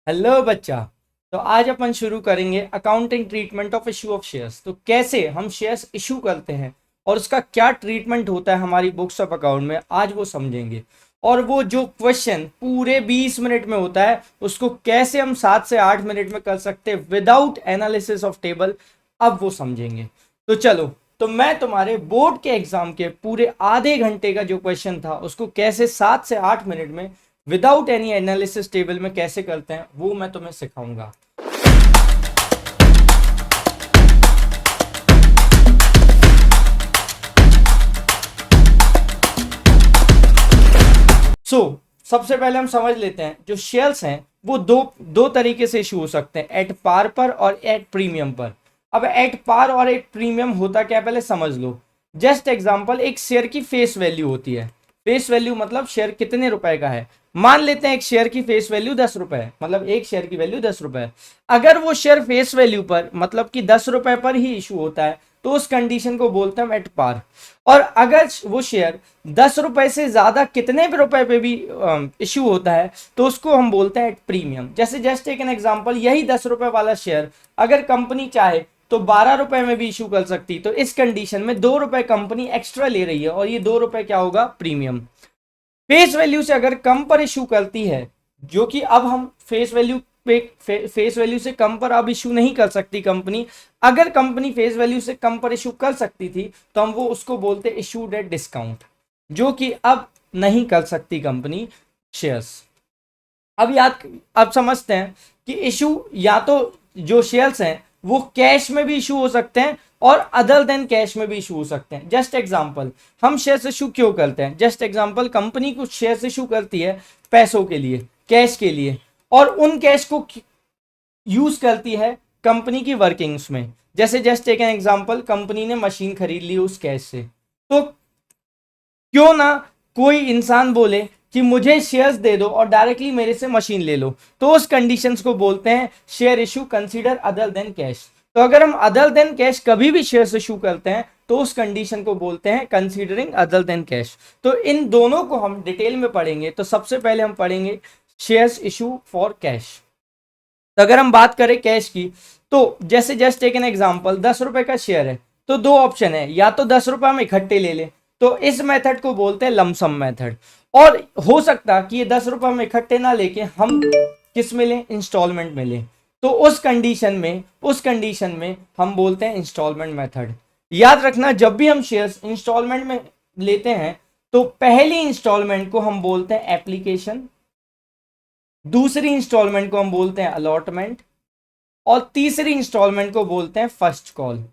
Hello बच्चा। तो आज अपन शुरू करेंगे accounting treatment of issue of shares. तो कैसे हम शेयर्स इशू करते हैं और उसका क्या ट्रीटमेंट होता है हमारी बुक्स ऑफ अकाउंट में, आज वो समझेंगे। और वो जो क्वेश्चन पूरे 20 मिनट में होता है उसको कैसे हम 7 से 8 मिनट में कर सकते हैं विदाउट एनालिसिस ऑफ टेबल, अब वो समझेंगे। तो चलो, तो मैं तुम्हारे बोर्ड के एग्जाम के पूरे आधे घंटे का जो क्वेश्चन था उसको कैसे 7 से 8 मिनट में विदाउट एनी एनालिसिस टेबल में कैसे करते हैं वो मैं तुम्हें सिखाऊंगा। सबसे पहले हम समझ लेते हैं जो शेयर्स हैं वो दो दो तरीके से इशू हो सकते हैं, एट पार पर और एट प्रीमियम पर। अब एट पार और एट प्रीमियम होता क्या, पहले समझ लो। जस्ट एग्जांपल, एक शेयर की फेस वैल्यू होती है। फेस वैल्यू मतलब शेयर कितने रुपए का है। मान लेते हैं एक शेयर की फेस वैल्यू 10 रुपए है, मतलब एक शेयर की वैल्यू 10 रुपए है। अगर वो शेयर फेस वैल्यू पर मतलब कि 10 रुपए पर ही इशू होता है तो उस कंडीशन को बोलते हैं एट पार। और अगर वो शेयर 10 रुपए से ज्यादा कितने भी रुपए पे भी इशू होता है तो उसको हम बोलते हैं एट प्रीमियम। जैसे जस्ट एक एन एग्जांपल, यही 10 रुपए वाला शेयर अगर कंपनी चाहे तो 12 रुपए में भी इशू कर सकती, तो इस कंडीशन में 2 रुपए कंपनी एक्स्ट्रा ले रही है और ये 2 रुपए क्या होगा, प्रीमियम। फेस वैल्यू से अगर कम पर इशू करती है, जो कि अब हम फेस वैल्यू पे फेस वैल्यू से कम पर अब इशू नहीं कर सकती कंपनी। अगर कंपनी फेस वैल्यू से कम पर इशू कर सकती थी तो हम वो उसको बोलते इशूड एट डिस्काउंट, जो कि अब नहीं कर सकती कंपनी शेयर्स। अब समझते हैं कि इशू या तो जो शेयर्स हैं वो कैश में भी इशू हो सकते हैं और अदर देन कैश में भी इशू हो सकते हैं। जस्ट एग्जांपल, हम शेयर्स इशू क्यों करते हैं, जस्ट एग्जांपल, कंपनी कुछ शेयर्स इशू करती है पैसों के लिए, कैश के लिए, और उन कैश को यूज करती है कंपनी की वर्किंग्स में। जैसे जस्ट एक एग्जांपल, कंपनी ने मशीन खरीद ली उस कैश से, तो क्यों ना कोई इंसान बोले कि मुझे शेयर्स दे दो और डायरेक्टली मेरे से मशीन ले लो, तो उस कंडीशंस को बोलते हैं share issue consider other than cash. तो अगर हम अदर देन कैश कभी भी शेयर्स इशू करते हैं तो उस कंडीशन को बोलते हैं कंसीडरिंग अदर देन कैश। तो इन दोनों को हम डिटेल में पढ़ेंगे। तो सबसे पहले हम पढ़ेंगे शेयर्स इशू फॉर कैश। तो अगर हम बात करें कैश की, तो जैसे जस्ट एक एन एग्जांपल, 10 रुपए का शेयर है तो दो ऑप्शन है, या तो 10 रुपए हम इकट्ठे ले लें, तो इस मेथड को बोलते हैं लमसम मेथड। और हो सकता कि ये 10 रुपए हम इकट्ठे ना लेके हम किस में लें, इंस्टॉलमेंट में लें, तो उस कंडीशन में हम बोलते हैं इंस्टॉलमेंट मेथड। याद रखना, जब भी हम शेयर्स इंस्टॉलमेंट में लेते हैं तो पहली इंस्टॉलमेंट को हम बोलते हैं एप्लीकेशन, दूसरी इंस्टॉलमेंट को हम बोलते हैं अलॉटमेंट, और तीसरी इंस्टॉलमेंट को बोलते हैं फर्स्ट कॉल।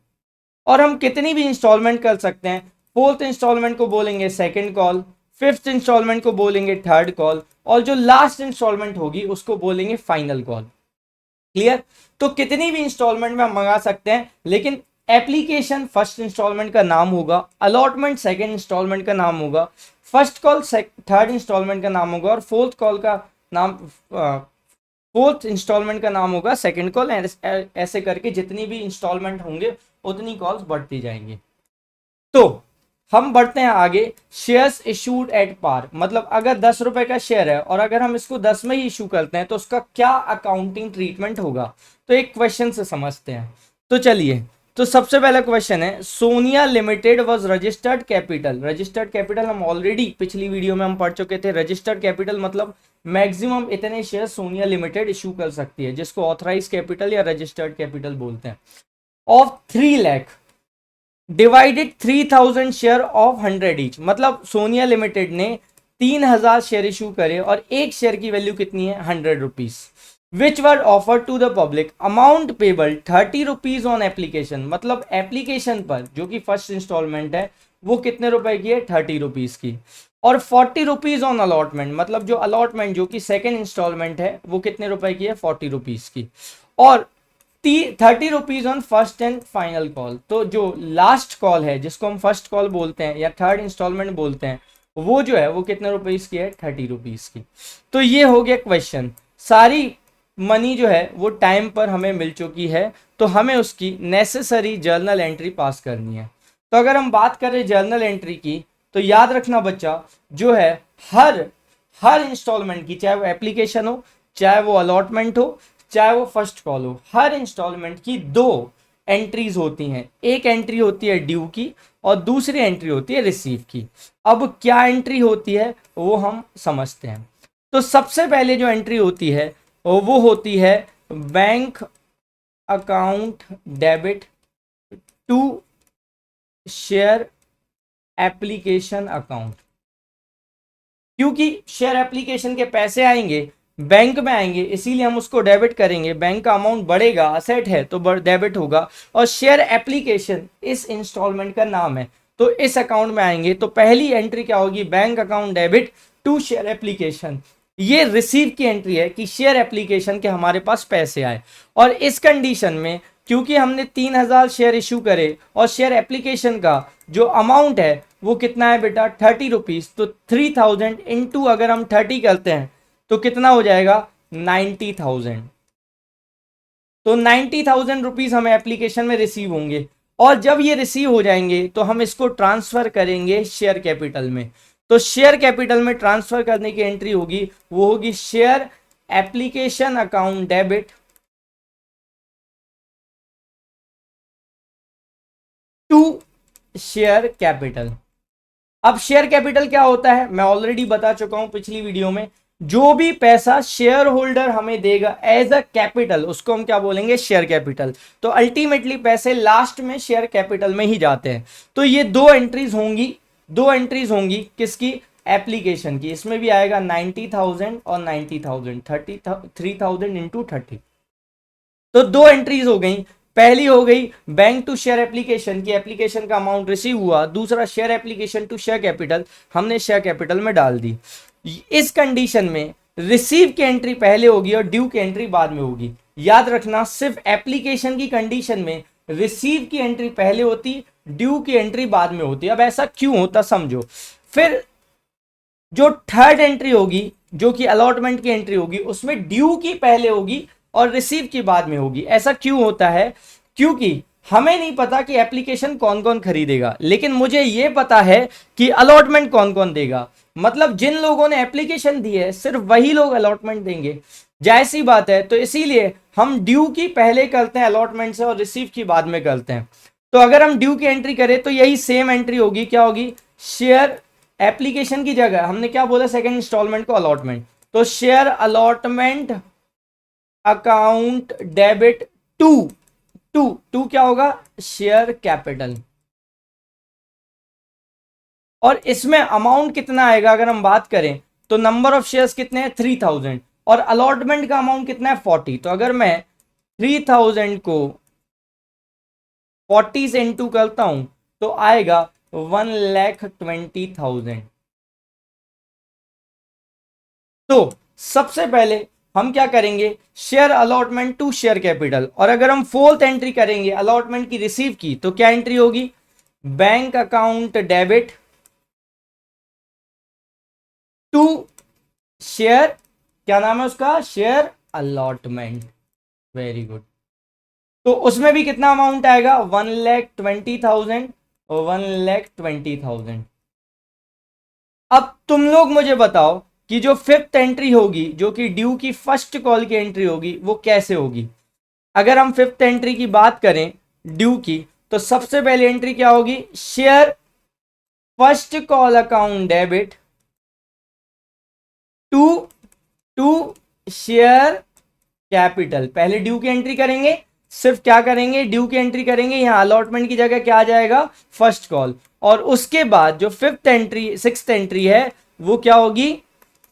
और हम कितनी भी इंस्टॉलमेंट कर सकते हैं, फोर्थ इंस्टॉलमेंट को बोलेंगे सेकंड कॉल, फिफ्थ इंस्टॉलमेंट को बोलेंगे थर्ड कॉल, और जो लास्ट इंस्टॉलमेंट होगी उसको बोलेंगे फाइनल कॉल। क्लियर? तो कितनी भी इंस्टॉलमेंट में हम मंगा सकते हैं, लेकिन एप्लीकेशन फर्स्ट इंस्टॉलमेंट का नाम होगा, अलॉटमेंट सेकंड इंस्टॉलमेंट का नाम होगा, फर्स्ट कॉल थर्ड इंस्टॉलमेंट का नाम होगा, और फोर्थ इंस्टॉलमेंट का नाम होगा सेकंड कॉल। ऐसे करके जितनी भी इंस्टॉलमेंट होंगे उतनी कॉल्स बढ़ती जाएंगी। तो हम बढ़ते हैं आगे, शेयर्स इशूड एट पार, मतलब अगर 10 रुपए का शेयर है और अगर हम इसको 10 में ही इशू करते हैं तो उसका क्या अकाउंटिंग ट्रीटमेंट होगा। तो एक क्वेश्चन से समझते हैं। तो चलिए, तो सबसे पहला क्वेश्चन है, Sonia limited was registered capital. Registered capital हम ऑलरेडी पिछली वीडियो में हम पढ़ चुके थे। रजिस्टर्ड कैपिटल मतलब मैक्सिमम इतने शेयर सोनिया लिमिटेड इशू कर सकती है, जिसको ऑथराइज कैपिटल या रजिस्टर्ड कैपिटल बोलते हैं, of 3 lakh divided 3000 share of 100 each. मतलब सोनिया लिमिटेड ने 3000 शेयर इशू करे और एक शेयर की वैल्यू कितनी है, 100 rupees, which were offer to the public, amount payable 30 rupees on application. मतलब एप्लीकेशन पर जो कि फर्स्ट इंस्टॉलमेंट है वो कितने रुपए की है, 30 रुपीज की, और 40 रुपीज ऑन अलॉटमेंट, मतलब जो अलॉटमेंट जो कि सेकेंड इंस्टॉलमेंट है वो कितने रुपए की है, 40 रुपीज की, और 30 rupees on first and final call. तो जो लास्ट कॉल है जिसको हम फर्स्ट कॉल बोलते हैं या थर्ड इंस्टॉलमेंट बोलते हैं, वो जो है वो कितने रुपीज की है, 30 रुपीज की। तो ये हो गया क्वेश्चन। सारी मनी जो है वो टाइम पर हमें मिल चुकी है, तो हमें उसकी नेसेसरी जर्नल एंट्री पास करनी है। तो अगर हम बात करें जर्नल एंट्री की, तो याद रखना बच्चा, जो है हर इंस्टॉलमेंट की, चाहे वो एप्लीकेशन हो चाहे वो अलॉटमेंट हो, चाहे वो फर्स्ट कॉल हो, हर इंस्टॉलमेंट की दो एंट्रीज होती हैं। एक एंट्री होती है ड्यू की और दूसरी एंट्री होती है रिसीव की। अब क्या एंट्री होती है वो हम समझते हैं। तो सबसे पहले जो एंट्री होती है वो होती है bank account debit to share application account. क्योंकि शेयर एप्लीकेशन के पैसे आएंगे, बैंक में आएंगे, इसीलिए हम उसको डेबिट करेंगे। बैंक का अमाउंट बढ़ेगा, असेट है तो डेबिट होगा, और शेयर एप्लीकेशन इस इंस्टॉलमेंट का नाम है, तो इस अकाउंट में आएंगे। तो पहली एंट्री क्या होगी, bank account debit to share application. ये रिसीव की एंट्री है कि शेयर एप्लीकेशन के हमारे पास पैसे आए। और इस कंडीशन में क्योंकि हमने 3000 शेयर इशू करे और शेयर एप्लीकेशन का जो अमाउंट है वो कितना है बेटा 30 रुपीज, तो 3000 इंटू अगर हम 30 करते हैं तो कितना हो जाएगा 90,000। तो 90,000 रुपीज हमें एप्लीकेशन में रिसीव होंगे, और जब ये रिसीव हो जाएंगे तो हम इसको ट्रांसफर करेंगे शेयर कैपिटल में। तो शेयर कैपिटल में ट्रांसफर करने की एंट्री होगी वो होगी share application account debit to share capital. अब शेयर कैपिटल क्या होता है मैं ऑलरेडी बता चुका हूं पिछली वीडियो में। जो भी पैसा शेयर होल्डर हमें देगा एज अ कैपिटल उसको हम क्या बोलेंगे, शेयर कैपिटल। तो अल्टीमेटली पैसे लास्ट में शेयर कैपिटल में ही जाते हैं। तो ये दो एंट्रीज होंगी, दो एंट्रीज होंगी किसकी, एप्लीकेशन की। इसमें भी आएगा 90,000 और 90,000, 33,000 इंटू 30। तो दो एंट्रीज हो गई। पहली हो गई बैंक टू शेयर एप्लीकेशन की, एप्लीकेशन का अमाउंट रिसीव हुआ। दूसरा share application to share capital, हमने शेयर कैपिटल में डाल दी। इस कंडीशन में रिसीव की एंट्री पहले होगी और ड्यू की एंट्री बाद में होगी। याद रखना सिर्फ एप्लीकेशन की कंडीशन में रिसीव की एंट्री पहले होती, ड्यू की एंट्री बाद में होती। अब ऐसा क्यों होता समझो। फिर जो थर्ड एंट्री होगी जो कि अलॉटमेंट की एंट्री होगी उसमें ड्यू की पहले होगी और रिसीव की बाद में होगी। ऐसा क्यों होता है, क्योंकि हमें नहीं पता कि एप्लीकेशन कौन कौन खरीदेगा, लेकिन मुझे यह पता है कि अलॉटमेंट कौन कौन देगा। मतलब जिन लोगों ने एप्लीकेशन दी है सिर्फ वही लोग अलॉटमेंट देंगे, जैसी बात है। तो इसीलिए हम ड्यू की पहले करते हैं अलॉटमेंट से और रिसीव की बाद में करते हैं। तो अगर हम ड्यू की एंट्री करें तो यही सेम एंट्री होगी, क्या होगी, शेयर एप्लीकेशन की जगह हमने क्या बोला सेकंड इंस्टॉलमेंट को अलॉटमेंट, तो share allotment account debit to to to क्या होगा, शेयर कैपिटल। और इसमें अमाउंट कितना आएगा अगर हम बात करें तो नंबर ऑफ शेयर्स कितने हैं 3000 और अलॉटमेंट का अमाउंट कितना है 40। तो अगर मैं 3000 को 40 से इंटू करता हूं तो आएगा 1,20,000। तो सबसे पहले हम क्या करेंगे, share allotment to share capital. और अगर हम फोर्थ एंट्री करेंगे अलॉटमेंट की रिसीव की तो क्या एंट्री होगी, bank account debit to share, क्या नाम है उसका, शेयर अलॉटमेंट। Very good. तो उसमें भी कितना अमाउंट आएगा 1,20,000 और 1,20,000। अब तुम लोग मुझे बताओ कि जो फिफ्थ एंट्री होगी जो कि ड्यू की फर्स्ट कॉल की एंट्री होगी वो कैसे होगी। अगर हम फिफ्थ एंट्री की बात करें ड्यू की तो सबसे पहले एंट्री क्या होगी, share first call account debit to to share capital. पहले ड्यू की एंट्री करेंगे, सिर्फ क्या करेंगे, ड्यू की एंट्री करेंगे। यहां अलॉटमेंट की जगह क्या आ जाएगा, फर्स्ट कॉल। और उसके बाद जो फिफ्थ एंट्री सिक्स्थ एंट्री है वो क्या होगी,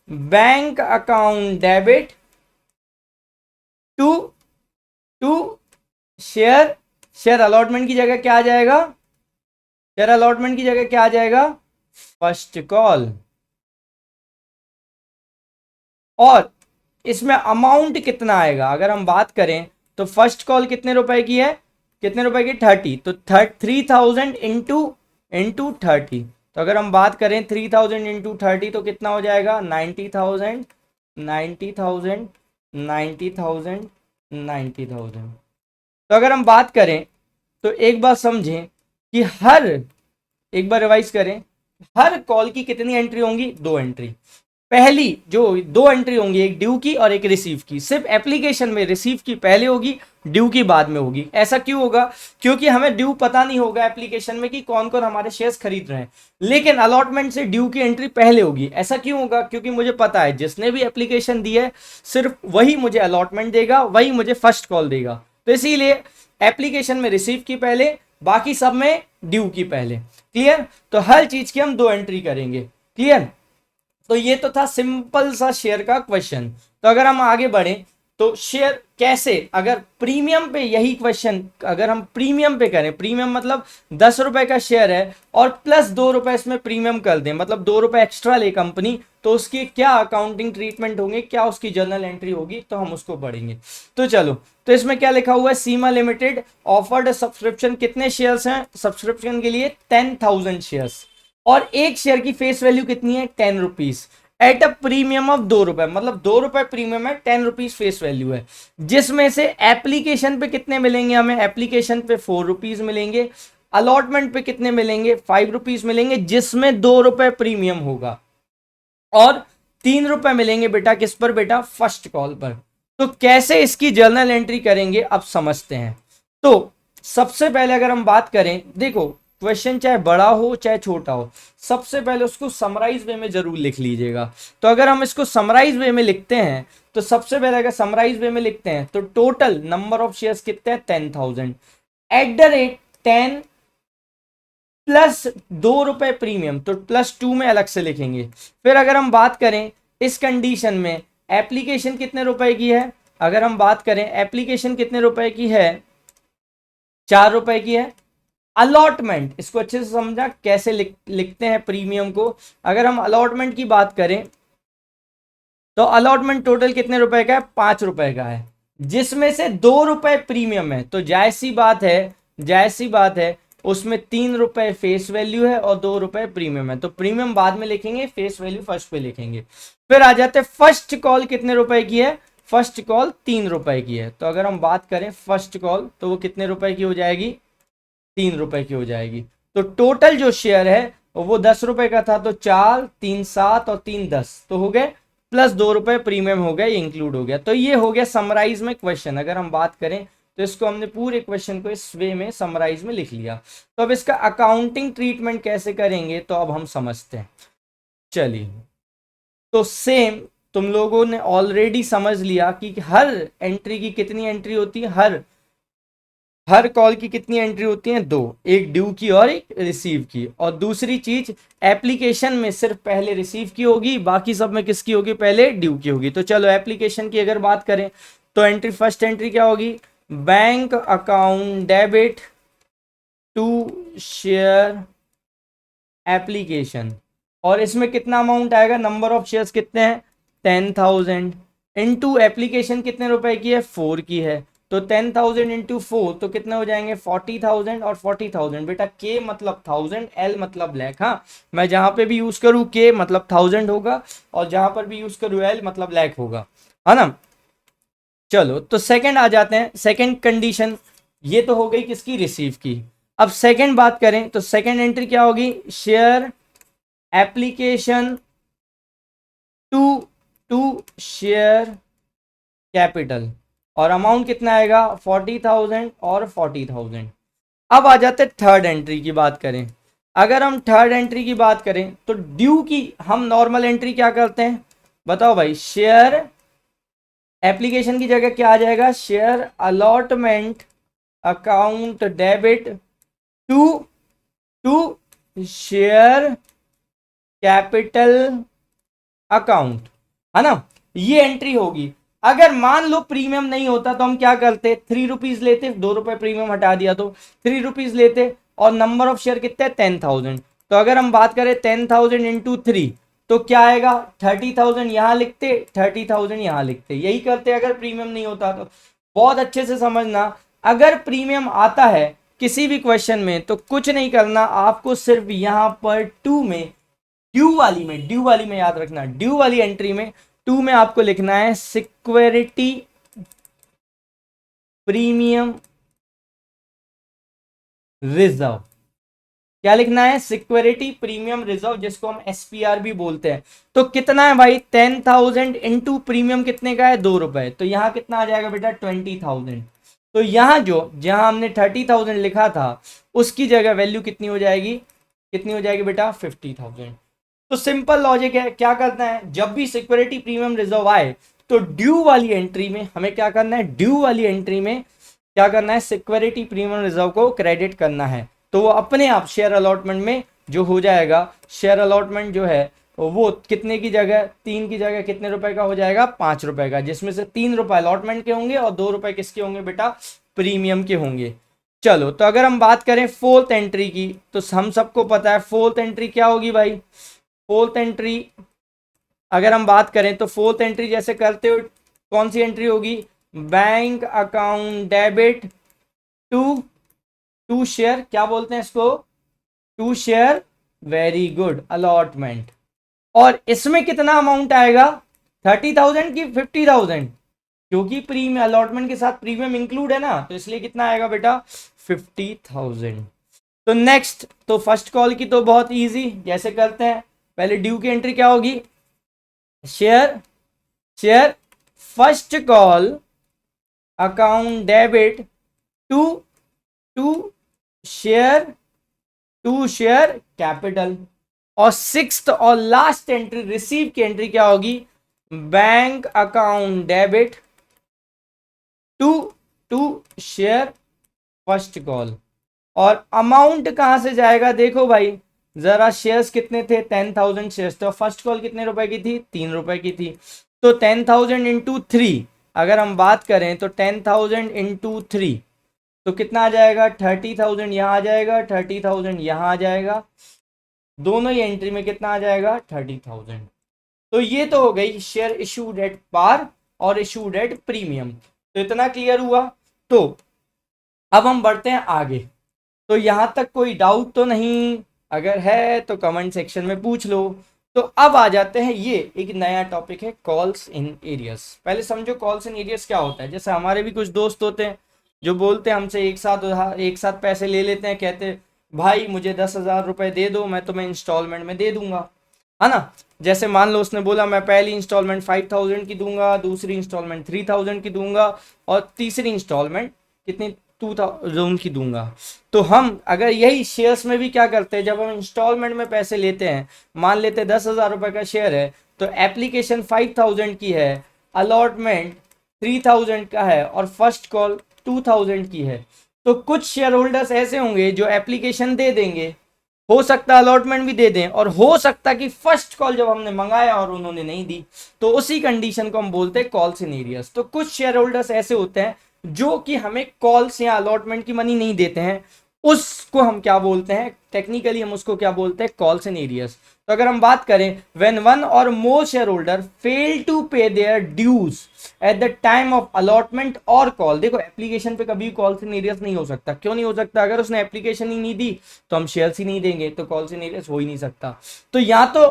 bank account debit to to share, share allotment की जगह क्या आ जाएगा, शेयर अलॉटमेंट की जगह क्या आ जाएगा, फर्स्ट कॉल। और इसमें अमाउंट कितना आएगा अगर हम बात करें तो फर्स्ट कॉल कितने रुपए की है, कितने रुपए की 30, तो 3000 इंटू 30। तो अगर हम बात करें 3000 इंटू 30 तो कितना हो जाएगा 90,000 90,000 90,000 90,000। तो अगर हम बात करें तो एक बात समझें कि एक बार रिवाइज करें, हर कॉल की कितनी एंट्री होंगी, दो एंट्री। पहली जो दो एंट्री होंगी, एक ड्यू की और एक रिसीव की, सिर्फ एप्लीकेशन में रिसीव की पहले होगी, ड्यू की बाद में होगी। ऐसा क्यों होगा? क्योंकि हमें ड्यू पता नहीं होगा एप्लीकेशन में कि कौन कौन हमारे शेयर्स खरीद रहे हैं, लेकिन अलॉटमेंट से ड्यू की एंट्री पहले होगी। ऐसा क्यों होगा? क्योंकि मुझे पता है जिसने भी एप्लीकेशन दी है सिर्फ वही मुझे अलॉटमेंट देगा, वही मुझे फर्स्ट कॉल देगा। तो इसीलिए एप्लीकेशन में रिसीव की पहले, बाकी सब में ड्यू की पहले। क्लियर? तो हर चीज की हम दो एंट्री करेंगे। क्लियर? तो ये तो था सिंपल सा शेयर का क्वेश्चन। तो अगर हम आगे बढ़े तो शेयर कैसे, अगर प्रीमियम पे यही क्वेश्चन अगर हम प्रीमियम पे करें, प्रीमियम मतलब 10 रुपए का शेयर है और प्लस 2 रुपए इसमें प्रीमियम कर दें, मतलब 2 रुपए एक्स्ट्रा ले कंपनी, तो उसकी क्या अकाउंटिंग ट्रीटमेंट होंगे, क्या उसकी जर्नल एंट्री होगी, तो हम उसको पढ़ेंगे। तो चलो, तो इसमें क्या लिखा हुआ है, सीमा लिमिटेड ऑफर्ड सब्सक्रिप्शन, कितने शेयर्स हैं सब्सक्रिप्शन के लिए? 10,000 शेयर्स, और एक शेयर की फेस वैल्यू कितनी है? 10 rupees, eight a premium of 2 रुपए, मतलब 2 रुपए प्रीमियम है, 10 रुपीज फेस वैल्यू है। जिसमें से एप्लीकेशन पे कितने मिलेंगे हमें? एप्लीकेशन पे 4 रुपीज मिलेंगे, अलॉटमेंट पे कितने मिलेंगे? 5 रुपीज मिलेंगे, जिसमें 2 रुपए प्रीमियम होगा, और 3 रुपए मिलेंगे बेटा किस पर? बेटा फर्स्ट कॉल पर। तो कैसे इसकी जर्नल एंट्री करेंगे अब समझते हैं। तो सबसे पहले अगर हम बात करें, देखो क्वेश्चन चाहे बड़ा हो चाहे छोटा हो, सबसे पहले उसको समराइज वे में जरूर लिख लीजिएगा। तो अगर हम इसको समराइज वे में लिखते हैं, तो सबसे पहले अगर समराइज वे में लिखते हैं तो टोटल नंबर ऑफ शेयर्स कितने हैं? 10,000 एट द रेट 10 प्लस 2 रुपए प्रीमियम, तो +2 में अलग से लिखेंगे। फिर अगर हम बात करें इस कंडीशन में एप्लीकेशन कितने रुपए की है, अगर हम बात करें एप्लीकेशन कितने रुपए की है? 4 रुपए की है। अलॉटमेंट, इसको अच्छे से समझा कैसे लिखते हैं प्रीमियम को। अगर हम अलॉटमेंट की बात करें तो अलॉटमेंट टोटल कितने रुपए का है? 5 रुपए का है, जिसमें से 2 रुपए प्रीमियम है। तो जायसी बात है, जायसी बात है, उसमें 3 रुपए फेस वैल्यू है और 2 रुपए प्रीमियम है। तो प्रीमियम बाद में लिखेंगे, फेस वैल्यू फर्स्ट पे लिखेंगे। फिर आ जाते फर्स्ट कॉल कितने रुपए की है? फर्स्ट कॉल 3 रुपए की है। तो अगर हम बात करें फर्स्ट कॉल, तो वो कितने रुपए की हो जाएगी? 3 रुपए की हो जाएगी। तो टोटल जो शेयर है वो 10 रुपए का था, तो 4 3 7 और 3 10, तो हो गए प्लस 2 रुपए प्रीमियम हो गया, ये इंक्लूड हो गया। तो ये हो गया समराइज में क्वेश्चन। अगर हम बात करें तो इसको हमने पूरे क्वेश्चन को इस वे में समराइज में लिख लिया। तो अब इसका अकाउंटिंग ट्रीटमेंट कैसे करेंगे तो अब हम समझते हैं। चलिए, तो सेम तुम लोगों ने ऑलरेडी समझ लिया कि हर एंट्री की कितनी एंट्री होती है, हर हर कॉल की कितनी एंट्री होती है? दो, एक ड्यू की और एक रिसीव की। और दूसरी चीज, एप्लीकेशन में सिर्फ पहले रिसीव की होगी, बाकी सब में किसकी होगी? पहले ड्यू की होगी। तो चलो एप्लीकेशन की अगर बात करें तो एंट्री, फर्स्ट एंट्री क्या होगी? Bank account debit to share application, और इसमें कितना अमाउंट आएगा? नंबर ऑफ शेयर्स कितने हैं? 10,000 इनटू एप्लीकेशन कितने रुपए की है? 4 की है। तो 10,000 इंटू 4 तो कितने हो जाएंगे? 40,000, और 40,000 बेटा के मतलब 1000, एल मतलब लैख। हाँ, मैं जहां पे भी यूज करूँ के मतलब 1000 होगा, और जहां पर भी यूज करूँ एल मतलब लैख होगा, है ना। चलो, तो सेकंड आ जाते हैं, सेकंड कंडीशन। ये तो हो गई किसकी? रिसीव की। अब सेकंड बात करें तो सेकंड एंट्री क्या होगी? Share application to to share capital, और अमाउंट कितना आएगा? 40,000 और 40,000। अब आ जाते थर्ड एंट्री की बात करें। अगर हम थर्ड एंट्री की बात करें तो ड्यू की हम नॉर्मल एंट्री क्या करते हैं? बताओ भाई। शेयर एप्लीकेशन की जगह क्या आ जाएगा? Share allotment account debit to to share capital account, है ना। ये एंट्री होगी। अगर मान लो प्रीमियम नहीं होता तो हम क्या करते? 3 रुपीज लेते, 2 रुपए प्रीमियम हटा दिया तो 3 रुपीज लेते, और नंबर ऑफ शेयर कितने? 10,000। तो अगर हम बात करें 10,000 इंटू 3 तो क्या आएगा? 30,000 यहां लिखते, 30,000 यहां लिखते, यही करते अगर प्रीमियम नहीं होता तो। बहुत अच्छे से समझना, अगर प्रीमियम आता है किसी भी क्वेश्चन में तो कुछ नहीं करना, आपको सिर्फ यहां पर टू में, ड्यू वाली में याद रखना, ड्यू वाली एंट्री में टू में आपको लिखना है सिक्योरिटी प्रीमियम रिजर्व। क्या लिखना है, सिक्योरिटी प्रीमियम रिजर्व, जिसको हम एसपीआर भी बोलते हैं। तो कितना है भाई, 10,000 इंटू प्रीमियम कितने का है, 2 रुपए, तो यहाँ कितना आ जाएगा बेटा, 20,000। तो यहाँ जहां हमने 30,000 लिखा था उसकी जगह वैल्यू कितनी हो जाएगी, कितनी हो जाएगी बेटा, 50,000। तो सिंपल लॉजिक है, क्या करना है, जब भी सिक्योरिटी प्रीमियम रिजर्व आए तो ड्यू वाली एंट्री में हमें क्या करना है, ड्यू वाली एंट्री में क्या करना है, सिक्योरिटी प्रीमियम रिजर्व को क्रेडिट करना है। तो वो अपने आप शेयर अलॉटमेंट में जो हो जाएगा, शेयर अलॉटमेंट जो है वो कितने की जगह, 3 की जगह कितने रुपए का हो जाएगा, 5 रुपए का, जिसमें से 3 रुपए अलॉटमेंट के होंगे और 2 रुपए किसके होंगे बेटा, प्रीमियम के होंगे। चलो, तो अगर हम बात करें फोर्थ एंट्री की, तो हम सबको पता है फोर्थ एंट्री क्या होगी भाई। फोर्थ एंट्री अगर हम बात करें तो फोर्थ एंट्री जैसे करते हो, कौन सी एंट्री होगी, bank account debit to to share, क्या बोलते हैं इसको, to share, very good, allotment. और इसमें कितना अमाउंट आएगा, 30,000 की 50,000, क्योंकि प्रीमियम अलॉटमेंट के साथ प्रीमियम इंक्लूड है ना, तो इसलिए कितना आएगा बेटा, 50,000। तो नेक्स्ट, तो फर्स्ट कॉल की तो बहुत इजी, जैसे करते हैं, पहले ड्यू की एंट्री क्या होगी, share share first call account debit to to share capital. और सिक्स्थ और लास्ट एंट्री रिसीव की एंट्री क्या होगी, bank account debit to to share first call. और अमाउंट कहां से जाएगा, देखो भाई जरा, शेयर्स कितने थे, 10,000 शेयर्स, तो फर्स्ट कॉल कितने रुपए की थी, 3 रुपए की थी। तो 10,000 इंटू 3 अगर हम बात करें तो 10,000 इंटू 3 तो कितना आ जाएगा, 30,000 यहाँ आ जाएगा, 30,000 यहाँ आ जाएगा, दोनों ही एंट्री में कितना आ जाएगा, 30,000। तो ये तो हो गई शेयर इशूड एट पार और इशूड एट प्रीमियम। तो इतना क्लियर हुआ। तो अब हम बढ़ते हैं आगे। तो यहां तक कोई डाउट तो नहीं, अगर है तो कमेंट सेक्शन में पूछ लो। तो अब आ जाते हैं, ये एक नया टॉपिक है, कॉल्स इन एरियस। पहले समझो कॉल्स इन एरियस क्या होता है। जैसे हमारे भी कुछ दोस्त होते हैं जो बोलते हैं हमसे, एक साथ पैसे ले लेते हैं, कहते भाई मुझे 10,000 रुपए दे दो, मैं तुम्हें इंस्टॉलमेंट में दे दूंगा, है ना। जैसे मान लो उसने बोला मैं पहली इंस्टॉलमेंट 5,000 की दूंगा, दूसरी इंस्टॉलमेंट 3,000 की दूंगा और तीसरी इंस्टॉलमेंट कितनी, 2,000 की दूंगा। तो हम अगर यही शेयर्स में भी क्या करते हैं, जब हम इंस्टॉलमेंट में पैसे लेते हैं, मान लेते 10,000 रुपए का शेयर है, तो एप्लीकेशन 5,000 की है, अलॉटमेंट 3,000 का है और फर्स्ट कॉल 2,000 की है। तो कुछ शेयर होल्डर्स ऐसे होंगे जो एप्लीकेशन दे देंगे, हो सकता है अलॉटमेंट भी दे दें, और हो सकता है कि फर्स्ट कॉल जब हमने मंगाया और उन्होंने नहीं दी, तो उसी कंडीशन को हम बोलते हैं कॉल्स इन एरियस। तो कुछ शेयर होल्डर्स ऐसे होते हैं जो कि हमें कॉल्स या अलॉटमेंट की मनी नहीं देते हैं, उसको हम क्या बोलते हैं, टेक्निकली हम उसको क्या बोलते हैं, कॉल्स इन एरियस। तो अगर हम बात करें, when one or more share holder fail to pay their dues at the time of allotment और कॉल। देखो एप्लीकेशन पे कभी कॉल्स इन एरियस नहीं हो सकता, क्यों नहीं हो सकता, अगर उसने एप्लीकेशन ही नहीं दी तो हम शेयर्स ही नहीं देंगे, तो कॉल्स इन एरियस हो ही नहीं सकता। तो या तो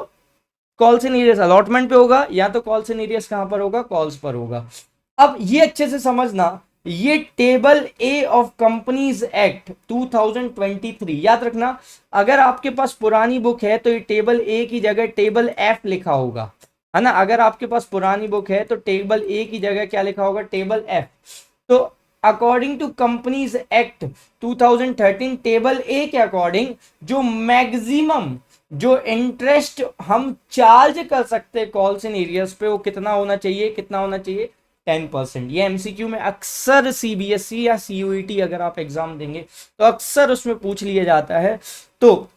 कॉल्स इन एरियस अलॉटमेंट पे होगा, या तो कॉल्स इन एरियस कहां पर होगा, कॉल्स पर होगा। अब ये अच्छे से समझना, ये table A of companies act 2023, याद रखना, अगर आपके पास पुरानी बुक है तो ये टेबल ए की जगह टेबल एफ लिखा होगा, है ना। अगर आपके पास पुरानी बुक है तो टेबल ए की जगह क्या लिखा होगा, टेबल एफ। तो according to companies act 2013, table A के अकॉर्डिंग जो मैक्सिमम जो इंटरेस्ट हम चार्ज कर सकते हैं कॉल्स इन एरियस पे, वो कितना होना चाहिए, कितना होना चाहिए, 10%। ये एमसीक्यू में अक्सर सीबीएसई या सीयूईटी अगर आप एग्जाम देंगे तो अक्सर उसमें पूछ लिया जाता है। तो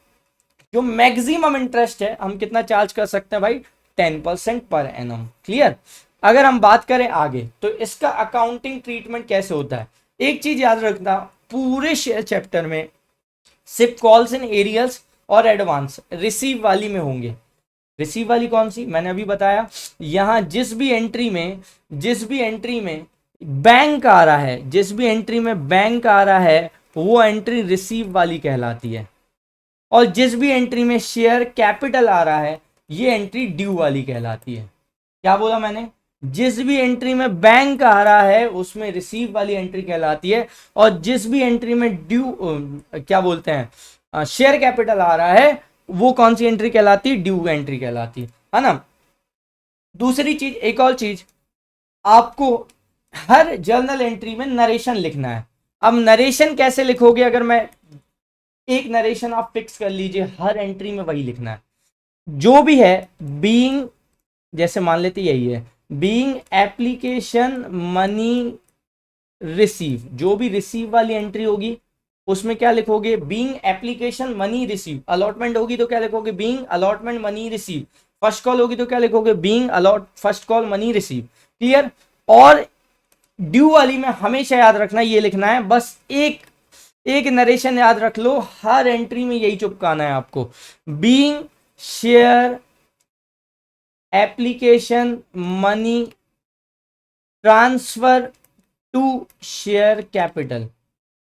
जो मैक्सिमम इंटरेस्ट है हम कितना चार्ज कर सकते हैं भाई, 10% पर एनम। क्लियर। अगर हम बात करें आगे, तो इसका अकाउंटिंग ट्रीटमेंट कैसे होता है, एक चीज याद रखना, पूरे शेयर चैप्टर में सिर्फ कॉल्स इन एरियल्स और एडवांस रिसीव वाली में होंगे। रिसीव वाली कौन सी, मैंने अभी बताया, यहां जिस भी एंट्री में बैंक आ रहा है, जिस भी एंट्री में बैंक आ रहा है वो एंट्री रिसीव वाली कहलाती है, और जिस भी एंट्री में शेयर कैपिटल आ रहा है ये एंट्री ड्यू वाली कहलाती है। क्या बोला मैंने, जिस भी एंट्री में बैंक आ रहा है उसमें रिसीव वाली एंट्री कहलाती है, और जिस भी एंट्री में ड्यू क्या बोलते हैं, शेयर कैपिटल आ रहा है, वो कौन सी एंट्री कहलाती है? ड्यू एंट्री कहलाती है ना। दूसरी चीज, एक और चीज, आपको हर जर्नल एंट्री में नरेशन लिखना है। अब नरेशन कैसे लिखोगे? अगर मैं एक नरेशन आप फिक्स कर लीजिए, हर एंट्री में वही लिखना है जो भी है। बीइंग, जैसे मान लेते यही है, बीइंग एप्लीकेशन मनी रिसीव, जो भी रिसीव वाली एंट्री होगी उसमें क्या लिखोगे? Being application money receive. Allotment होगी तो क्या लिखोगे? Being allotment money receive. First call होगी तो क्या लिखोगे? Being allot first call money receive. Clear? और ड्यू वाली में हमेशा याद रखना, ये लिखना है बस, एक एक नरेशन याद रख लो, हर एंट्री में यही चिपकाना है आपको। Being share application money transfer to share capital.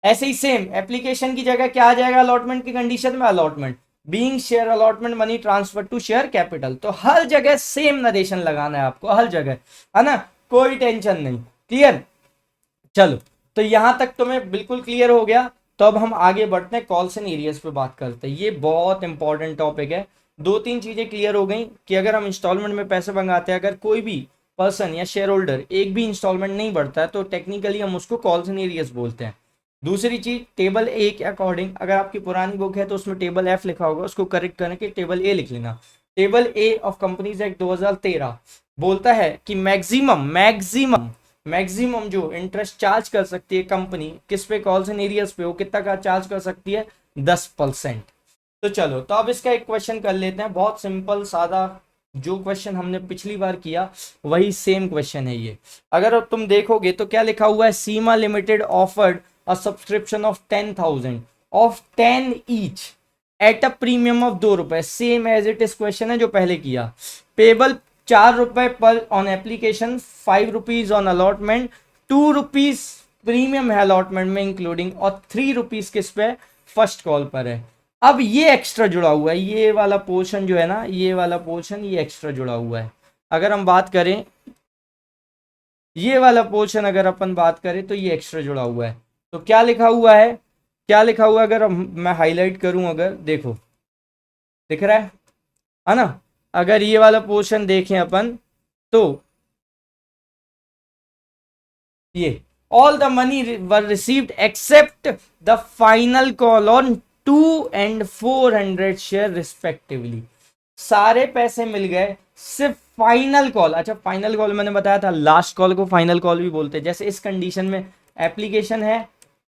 ऐसे ही सेम एप्लीकेशन की जगह क्या आ जाएगा अलॉटमेंट की कंडीशन में? Allotment. Being share allotment money transfer to share capital. तो हर जगह सेम नरेशन लगाना है आपको, हर जगह, है ना, कोई टेंशन नहीं। क्लियर? चलो, तो यहां तक तुम्हें बिल्कुल क्लियर हो गया। तो अब हम आगे बढ़ते हैं, कॉल्स एंड एरियर्स पे बात करते हैं। ये बहुत इंपॉर्टेंट टॉपिक है। दो तीन चीजें क्लियर हो गई कि अगर हम इंस्टॉलमेंट में पैसे मंगाते हैं, अगर कोई भी पर्सन या शेयर होल्डर एक भी इंस्टॉलमेंट नहीं बढ़ता है तो टेक्निकली हम उसको कॉल्स एंड एरियर्स बोलते हैं। दूसरी चीज, टेबल ए के अकॉर्डिंग, अगर आपकी पुरानी बुक है तो उसमें टेबल एफ लिखा होगा, उसको करेक्ट करके टेबल ए लिख लेना। Table A of companies act 2013 बोलता है कि मैक्सिमम जो इंटरेस्ट चार्ज कर सकती है कंपनी किस पे? कॉल्स एंड एरियर्स पे। वो कितना का चार्ज कर सकती है? 10%। तो चलो, तो अब इसका एक क्वेश्चन कर लेते हैं, बहुत सिंपल सादा। जो क्वेश्चन हमने पिछली बार किया वही सेम क्वेश्चन है ये। अगर तुम देखोगे तो क्या लिखा हुआ है? सीमा limited offered a subscription of 10,000 of 10 each at a premium of 2 रुपए। Same as it is question है जो पहले किया। पेबल 4 रुपए पर on application, 5 rupees on allotment, 2 rupees premium है अलॉटमेंट में इंक्लूडिंग, और 3 रुपीज किस पे? फर्स्ट कॉल पर है। अब ये एक्स्ट्रा जुड़ा हुआ है, ये वाला पोर्शन जो है ना, ये वाला पोर्शन ये एक्स्ट्रा जुड़ा हुआ है। अगर हम बात करें ये वाला पोर्शन, अगर अपन बात करें तो ये एक्स्ट्रा जुड़ा हुआ है। तो क्या लिखा हुआ है? क्या लिखा हुआ है? अगर मैं हाईलाइट करूं, अगर देखो दिख रहा है ना? अगर ये वाला पोर्शन देखें अपन तो ये all the money were received accept the final call on 2 and 400 share respectively. सारे पैसे मिल गए, सिर्फ फाइनल कॉल। अच्छा, फाइनल कॉल मैंने बताया था, लास्ट कॉल को फाइनल कॉल भी बोलते हैं। जैसे इस कंडीशन में एप्लीकेशन है,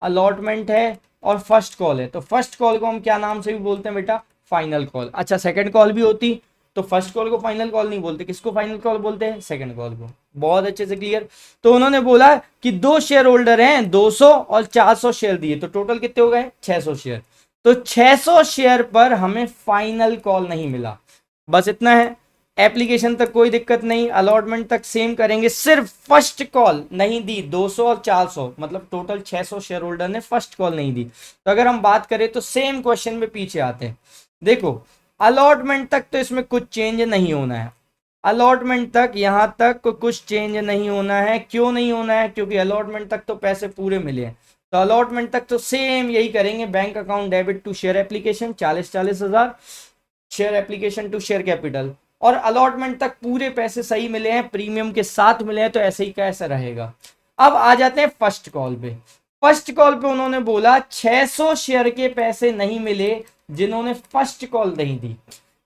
अलॉटमेंट है और फर्स्ट कॉल है, तो फर्स्ट कॉल को हम क्या नाम से भी बोलते हैं बेटा? Final call. अच्छा, सेकंड कॉल भी होती तो फर्स्ट कॉल को फाइनल कॉल नहीं बोलते, किसको फाइनल कॉल बोलते हैं? सेकंड कॉल को। बहुत अच्छे से क्लियर। तो उन्होंने बोला कि 2 शेयर होल्डर हैं, 200 और 400 शेयर दिए, तो टोटल कितने हो गए? 600 शेयर। तो 600 शेयर पर हमें फाइनल कॉल नहीं मिला, बस इतना है। एप्लीकेशन तक कोई दिक्कत नहीं, अलॉटमेंट तक सेम करेंगे, सिर्फ फर्स्ट कॉल नहीं दी। 200 और 400 मतलब टोटल 600 शेयर होल्डर ने फर्स्ट कॉल नहीं दी। तो अगर हम बात करें तो सेम क्वेश्चन में पीछे आते हैं। देखो, अलॉटमेंट तक तो इसमें कुछ चेंज नहीं होना है, अलॉटमेंट तक यहां तक कुछ चेंज नहीं होना है। क्यों नहीं होना है? क्योंकि अलॉटमेंट तक तो पैसे पूरे मिले हैं, तो अलॉटमेंट तक तो सेम यही करेंगे। Bank account debit to share application 40 हजार, share application to share capital, और अलॉटमेंट तक पूरे पैसे सही मिले हैं, प्रीमियम के साथ मिले हैं, तो ऐसे ही कैसे रहेगा। अब आ जाते हैं फर्स्ट कॉल पे। फर्स्ट कॉल पे उन्होंने बोला 600 शेयर के पैसे नहीं मिले जिन्होंने फर्स्ट कॉल नहीं दी।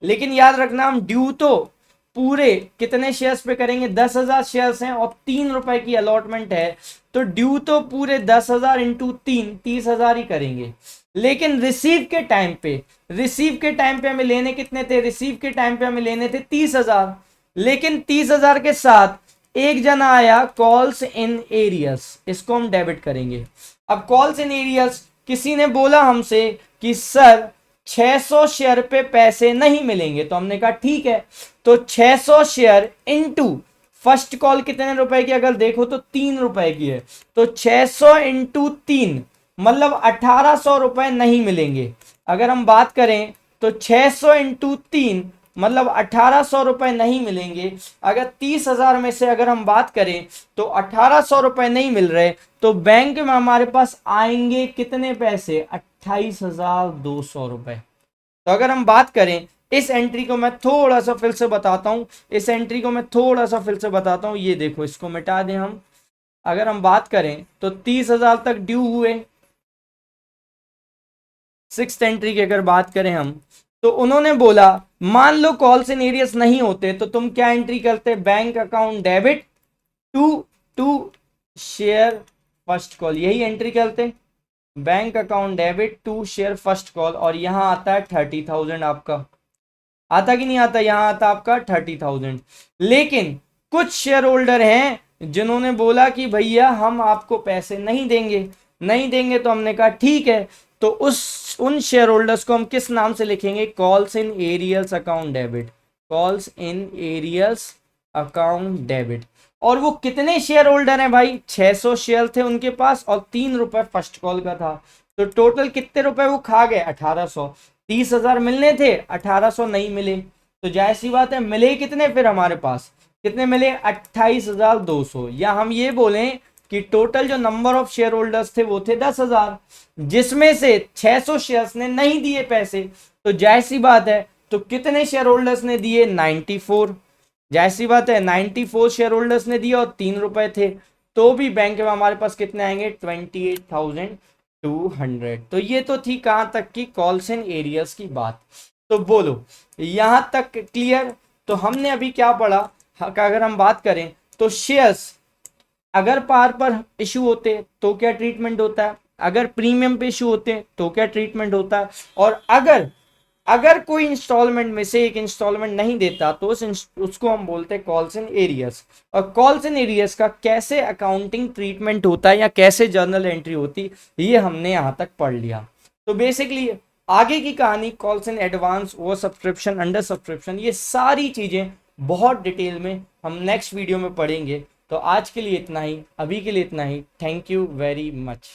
लेकिन याद रखना, हम ड्यू तो पूरे कितने शेयर्स पे करेंगे? 10,000 शेयर्स हैं और 3 रुपए की अलॉटमेंट है, तो ड्यू तो पूरे 10,000 इंटू 3 30,000 ही करेंगे। लेकिन रिसीव के टाइम पे हमें लेने कितने थे? रिसीव के टाइम पे हमें लेने थे 30,000। लेकिन 30,000 के साथ एक जना आया कॉल्स इन एरियर्स, इसको हम डेबिट करेंगे। अब कॉल्स इन एरियर्स, किसी ने बोला हमसे कि सर 600 शेयर पे पैसे नहीं मिलेंगे, तो हमने कहा ठीक है, तो 600 शेयर इनटू फर्स्ट कॉल कितने रुपए की? अगर देखो तो 3 रुपए की है, तो 600 इंटू 3 मतलब 1800 रुपए नहीं मिलेंगे। अगर हम बात करें तो 600 इंटू 3 मतलब 1800 रुपए नहीं मिलेंगे। अगर 30,000 में से अगर हम बात करें तो 1800 रुपए नहीं मिल रहे, तो बैंक में हमारे पास आएंगे कितने पैसे, 28,200 रुपए। तो अगर हम बात करें, इस एंट्री को मैं थोड़ा सा फिर से बताता हूं, इस एंट्री को मैं थोड़ा सा फिर से बताता हूं, ये देखो, इसको मिटा दें हम। अगर हम बात करें तो 30,000 तक ड्यू हुए, सिक्स एंट्री की अगर बात करें हम, तो उन्होंने बोला मान लो कॉल्स इन एरियस नहीं होते तो तुम क्या एंट्री करते, bank account debit to share first call, यही एंट्री करते, bank account debit to share first call. और यहां आता है 30,000 आपका, आता कि नहीं आता, यहां आता आपका 30,000। लेकिन कुछ शेयर होल्डर हैं जिन्होंने बोला कि भैया हम आपको पैसे नहीं देंगे, नहीं देंगे, तो हमने कहा ठीक है, तो उन शेयर होल्डर्स को हम किस नाम से लिखेंगे, calls in arrears account debit, calls in arrears account debit. और वो कितने शेयर होल्डर हैं भाई, 600 शेयर थे उनके पास और 3 रुपए फर्स्ट कॉल का था, तो टोटल कितने रुपए वो खा गए, 1800। 30,000 मिलने थे, 1800 नहीं मिले, तो जाहिर सी बात है मिले कितने, फिर हमारे पास कितने मिले, 28,200। या हम ये बोलें कि टोटल जो नंबर ऑफ शेयर होल्डर्स थे वो थे 10,000, जिसमें से 600 शेयर्स ने नहीं दिए पैसे, तो जाहिर सी बात है, तो कितने शेयर होल्डर्स ने दिए, 94। जाहिर सी बात है 94 शेयर होल्डर्स ने दिया और 3 रुपए थे, तो भी बैंक में हमारे पास कितने आएंगे, 28,200। तो ये तो थी कहां तक की, कॉल्स एंड एरियर्स की बात। तो बोलो यहां तक क्लियर। तो हमने अभी क्या पढ़ा, अगर हम बात करें तो शेयर्स अगर पार पर इशू होते तो क्या ट्रीटमेंट होता है, अगर प्रीमियम पे इशू होते तो क्या ट्रीटमेंट होता है, और अगर कोई इंस्टॉलमेंट में से एक इंस्टॉलमेंट नहीं देता तो उसको हम बोलते हैं कॉल्स इन एरियर्स। और कॉल्स इन एरियर्स का कैसे अकाउंटिंग ट्रीटमेंट होता है या कैसे जर्नल एंट्री होती, ये हमने यहां तक पढ़ लिया। तो बेसिकली आगे की कहानी, calls in advance, over subscription, under subscription, ये सारी चीजें बहुत डिटेल में हम नेक्स्ट वीडियो में पढ़ेंगे। तो आज के लिए इतना ही, अभी के लिए इतना ही। Thank you very much.